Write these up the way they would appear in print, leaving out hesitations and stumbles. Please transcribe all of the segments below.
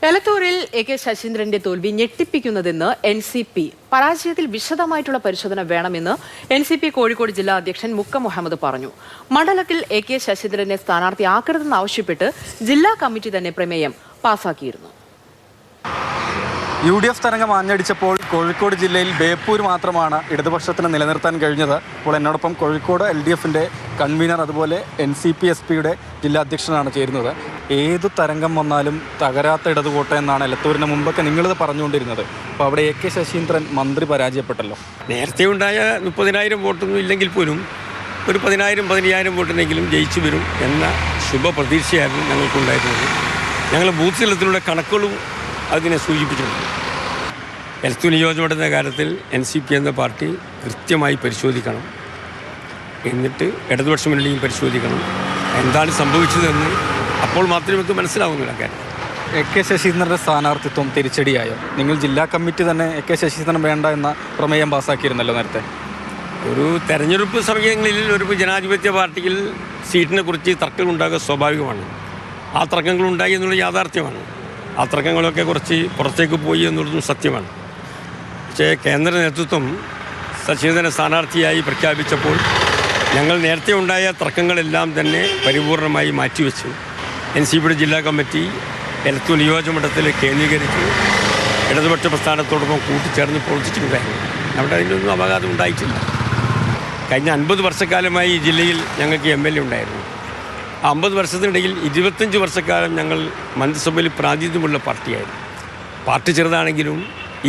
എലത്തൂരിൽ AK. ശശീന്ദ്രന്റെ തോൽവി ഞെട്ടിപ്പിക്കുന്നതെന്ന് എൻ.സി.പി. പരാജയത്തിൽ വിശദമായിട്ടുള്ള പരിശോധന വേണമെന്ന് എൻ.സി.പി. കോഴിക്കോട് ജില്ലാ അധ്യക്ഷൻ മുക്കം മുഹമ്മദ് പറഞ്ഞു. മണ്ഡലത്തിൽ എ.കെ. ശശീന്ദ്രനെ സ്ഥാനാർത്ഥിയാക്കരുതെന്നാവശ്യപ്പെട്ട് ജില്ലാ കമ്മിറ്റി തന്നെ പ്രമേയം പാസാക്കിയിരുന്നു. UDF തരംഗം ആഞ്ഞടിച്ചപ്പോൾ കോഴിക്കോട് ജില്ലയിൽ ബേപ്പൂർ മാത്രമാണ് ഇടതുപക്ഷത്തിന് നിലനിർത്താൻ കഴിഞ്ഞത്. അപ്പോൾ എന്നോടൊപ്പം കോഴിക്കോട് LDF-ന്റെ കൺവീനർ അതുപോലെ NCP-SP-യുടെ ജില്ലാ അധ്യക്ഷനാണ് ചേരുന്നത്. ഏതു തരംഗം വന്നാലും തകരാത്ത ഇടതുകോട്ട എന്നാണ് എലത്തൂരിന് മുമ്പൊക്കെ നിങ്ങളിത് പറഞ്ഞുകൊണ്ടിരുന്നത്. അപ്പോൾ അവിടെ എ.കെ. ശശീന്ദ്രൻ മന്ത്രി പരാജയപ്പെട്ടല്ലോ. നേരത്തെ ഉണ്ടായ 30,000 വോട്ടൊന്നും ഇല്ലെങ്കിൽ പോലും ഒരു 10,000-15,000 വോട്ടിനെങ്കിലും ജയിച്ചു വരും എന്ന ശുഭപ്രതീക്ഷയായിരുന്നു ഞങ്ങൾക്കുണ്ടായിരുന്നത്. ഞങ്ങൾ ബൂത്ത് തലത്തിലുള്ള കണക്കുകളും അതിനെ സൂചിപ്പിച്ചിട്ടുണ്ട്. എലത്തൂർ നിയോജകമണ്ഡലത്തിൻ്റെ കാര്യത്തിൽ NCP എന്ന പാർട്ടി കൃത്യമായി പരിശോധിക്കണം. എന്നിട്ട് ഇടതുപക്ഷ മുന്നണിയും പരിശോധിക്കണം. എന്താണ് സംഭവിച്ചതെന്ന് അപ്പോൾ മാത്രമേ നമുക്ക് മനസ്സിലാവുന്നില്ല. കാര്യം എ.കെ. ശശീന്ദ്രൻ്റെ സ്ഥാനാർത്ഥിത്വം തിരിച്ചടിയായോ? നിങ്ങൾ ജില്ലാ കമ്മിറ്റി തന്നെ എ.കെ. ശശീന്ദ്രൻ വേണ്ട എന്ന പ്രമേയം പാസ്സാക്കിയിരുന്നല്ലോ നേരത്തെ. ഒരു തെരഞ്ഞെടുപ്പ് സമയങ്ങളിൽ ഒരു ജനാധിപത്യ പാർട്ടിയിൽ സീറ്റിനെ കുറിച്ച് തർക്കങ്ങളുണ്ടാകുക സ്വാഭാവികമാണ്. ആ തർക്കങ്ങളുണ്ടായി എന്നുള്ള യാഥാർത്ഥ്യമാണ്. ആ തർക്കങ്ങളൊക്കെ കുറച്ച് പുറത്തേക്ക് പോയി എന്നുള്ളതും സത്യമാണ്. പക്ഷേ കേന്ദ്ര നേതൃത്വം ശശീന്ദ്രനെ സ്ഥാനാർത്ഥിയായി പ്രഖ്യാപിച്ചപ്പോൾ ഞങ്ങൾ നേരത്തെ ഉണ്ടായ തർക്കങ്ങളെല്ലാം തന്നെ പരിപൂർണമായി മാറ്റിവെച്ചു. NCP-യുടെ ജില്ലാ കമ്മിറ്റി എലത്തൂർ നിയോജകമണ്ഡലത്തിൽ കേന്ദ്രീകരിച്ച് ഇടതുപക്ഷ പ്രസ്ഥാനത്തോടൊപ്പം കൂട്ടിച്ചേർന്ന് പ്രവർത്തിച്ചിട്ടുണ്ടായിരുന്നു. അവിടെ അതിനൊന്നും അപഘാതം ഉണ്ടായിട്ടില്ല. കഴിഞ്ഞ 50 വർഷക്കാലമായി ഈ ജില്ലയിൽ ഞങ്ങൾക്ക് MLA ഉണ്ടായിരുന്നു. 50 വർഷത്തിനിടയിൽ 25 വർഷക്കാലം ഞങ്ങൾ മന്ത്രിസഭയിൽ പ്രാതിനിധ്യമുള്ള പാർട്ടിയായിരുന്നു. പാർട്ടി ചെറുതാണെങ്കിലും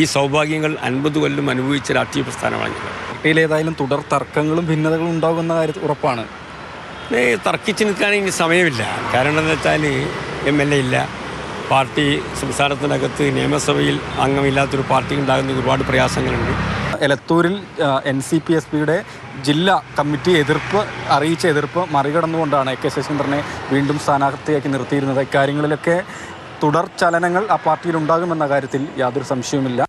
ഈ സൗഭാഗ്യങ്ങൾ 50 കൊല്ലം അനുഭവിച്ച രാഷ്ട്രീയ പ്രസ്ഥാനമാണ് ഞങ്ങൾ. പാർട്ടിയിൽ ഏതായാലും തുടർ തർക്കങ്ങളും ഭിന്നതകളും ഉണ്ടാകുമെന്ന കാര്യത്തിൽ ഉറപ്പാണ്. തർക്കിച്ച് നിൽക്കാൻ ഇനി സമയമില്ല. കാരണം എന്താ വെച്ചാൽ MLA ഇല്ല. പാർട്ടി സംസ്ഥാനത്തിനകത്ത് നിയമസഭയിൽ അംഗമില്ലാത്തൊരു പാർട്ടി ഉണ്ടാകുന്ന ഒരുപാട് പ്രയാസങ്ങളുണ്ട്. എലത്തൂരിൽ NCP-SP-യുടെ ജില്ലാ കമ്മിറ്റി അറിയിച്ച എതിർപ്പ് മറികടന്നുകൊണ്ടാണ് എ.കെ. ശശീന്ദ്രനെ വീണ്ടും സ്ഥാനാർത്ഥിയാക്കി നിർത്തിയിരുന്നത്. ഇക്കാര്യങ്ങളിലൊക്കെ തുടർ ചലനങ്ങൾ ആ പാർട്ടിയിൽ ഉണ്ടാകുമെന്ന കാര്യത്തിൽ യാതൊരു സംശയവുമില്ല.